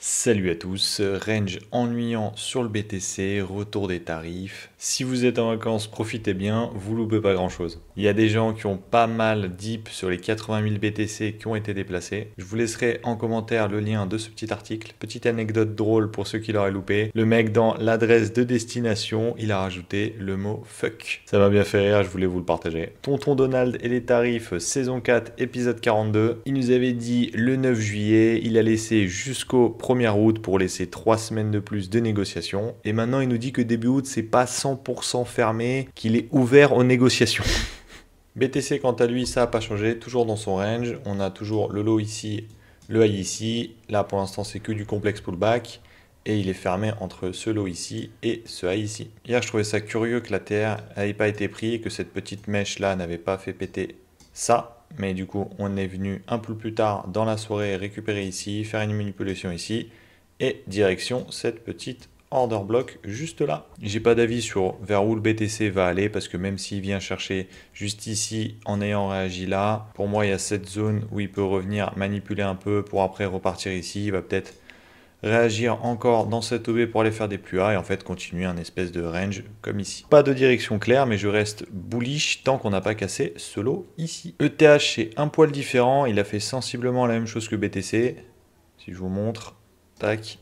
Salut à tous, range ennuyant sur le BTC, retour des tarifs. Si vous êtes en vacances, profitez bien, vous loupez pas grand chose. Il y a des gens qui ont pas mal deep sur les 80 000 BTC qui ont été déplacés. Je vous laisserai en commentaire le lien de ce petit article. Petite anecdote drôle pour ceux qui l'auraient loupé. Le mec dans l'adresse de destination, il a rajouté le mot fuck. Ça m'a bien fait rire, je voulais vous le partager. Tonton Donald et les tarifs, saison 4, épisode 42. Il nous avait dit le 9 juillet, il a laissé jusqu'au 1er août pour laisser 3 semaines de plus de négociations. Et maintenant, il nous dit que début août, c'est pas 100% fermé, qu'il est ouvert aux négociations. BTC, quant à lui, ça n'a pas changé, toujours dans son range. On a toujours le low ici, le high ici. Là, pour l'instant, c'est que du complexe pullback. Et il est fermé entre ce low ici et ce high ici. Hier, je trouvais ça curieux que la TR n'avait pas été pris et que cette petite mèche là n'avait pas fait péter ça. Mais du coup, on est venu un peu plus tard dans la soirée récupérer ici, faire une manipulation ici et direction cette petite order block juste là. J'ai pas d'avis sur vers où le BTC va aller parce que même s'il vient chercher juste ici en ayant réagi là, pour moi il y a cette zone où il peut revenir manipuler un peu pour après repartir ici. Il va peut-être réagir encore dans cette OB pour aller faire des plus hauts et en fait continuer un espèce de range comme ici. Pas de direction claire mais je reste bullish tant qu'on n'a pas cassé ce lot ici. ETH c'est un poil différent, il a fait sensiblement la même chose que BTC. Si je vous montre, tac.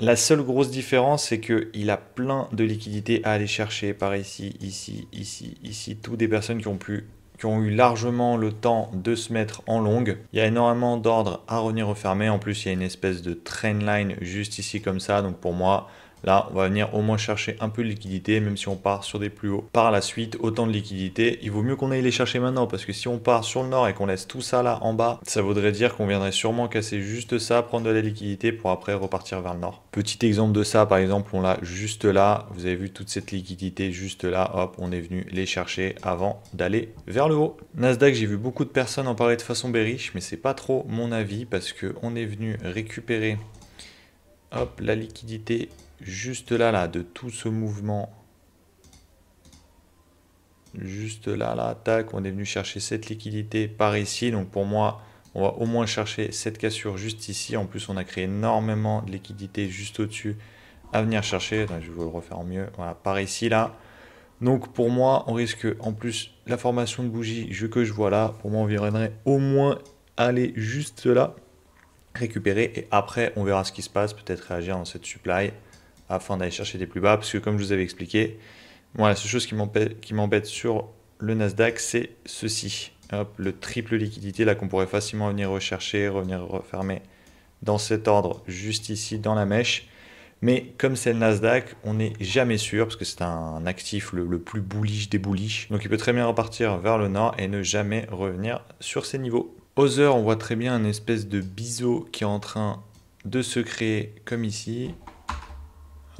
La seule grosse différence, c'est qu'il a plein de liquidités à aller chercher par ici, ici, ici, ici. Toutes des personnes qui ont eu largement le temps de se mettre en longue. Il y a énormément d'ordres à revenir refermer. En plus, il y a une espèce de trendline juste ici comme ça. Donc pour moi, là, on va venir au moins chercher un peu de liquidité, même si on part sur des plus hauts. Par la suite, autant de liquidité. Il vaut mieux qu'on aille les chercher maintenant, parce que si on part sur le nord et qu'on laisse tout ça là en bas, ça voudrait dire qu'on viendrait sûrement casser juste ça, prendre de la liquidité pour après repartir vers le nord. Petit exemple de ça, par exemple, on l'a juste là. Vous avez vu toute cette liquidité juste là. Hop, on est venu les chercher avant d'aller vers le haut. Nasdaq, j'ai vu beaucoup de personnes en parler de façon bearish, mais c'est pas trop mon avis, parce qu'on est venu récupérer hop, la liquidité juste là, de tout ce mouvement. Juste là, tac, on est venu chercher cette liquidité par ici. Donc pour moi, on va au moins chercher cette cassure juste ici. En plus, on a créé énormément de liquidité juste au-dessus à venir chercher. Donc, je vais vous le refaire en mieux. Voilà, par ici, là. Donc pour moi, on risque, en plus, la formation de bougie que je vois là, pour moi, on viendrait au moins aller juste là, récupérer. Et après, on verra ce qui se passe. Peut-être réagir dans cette supply afin d'aller chercher des plus bas, parce que comme je vous avais expliqué, moi la seule chose qui m'embête sur le Nasdaq, c'est ceci. Hop, le triple liquidité là qu'on pourrait facilement venir rechercher, revenir refermer dans cet ordre juste ici dans la mèche. Mais comme c'est le Nasdaq, on n'est jamais sûr parce que c'est un actif le plus bullish des bullish. Donc il peut très bien repartir vers le nord et ne jamais revenir sur ces niveaux. Other, on voit très bien un espèce de biseau qui est en train de se créer comme ici.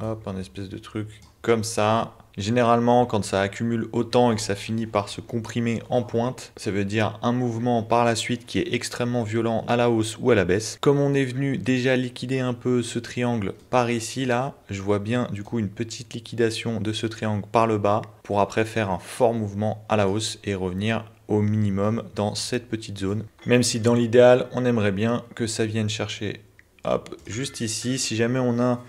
Hop, un espèce de truc comme ça. Généralement, quand ça accumule autant et que ça finit par se comprimer en pointe, ça veut dire un mouvement par la suite qui est extrêmement violent à la hausse ou à la baisse. Comme on est venu déjà liquider un peu ce triangle par ici, là, je vois bien du coup une petite liquidation de ce triangle par le bas pour après faire un fort mouvement à la hausse et revenir au minimum dans cette petite zone. Même si dans l'idéal, on aimerait bien que ça vienne chercher, hop, juste ici. Si jamais on a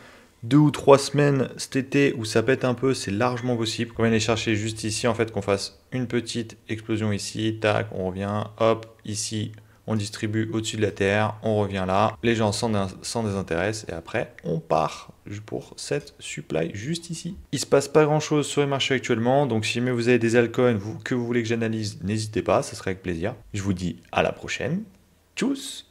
2 ou 3 semaines cet été où ça pète un peu, c'est largement possible. Qu'on vienne les chercher juste ici, en fait, qu'on fasse une petite explosion ici, tac, on revient, hop, ici, on distribue au-dessus de la terre, on revient là, les gens s'en désintéressent et après, on part pour cette supply juste ici. Il se passe pas grand-chose sur les marchés actuellement, donc si jamais vous avez des altcoins que vous voulez que j'analyse, n'hésitez pas, ça serait avec plaisir. Je vous dis à la prochaine. Tchuss!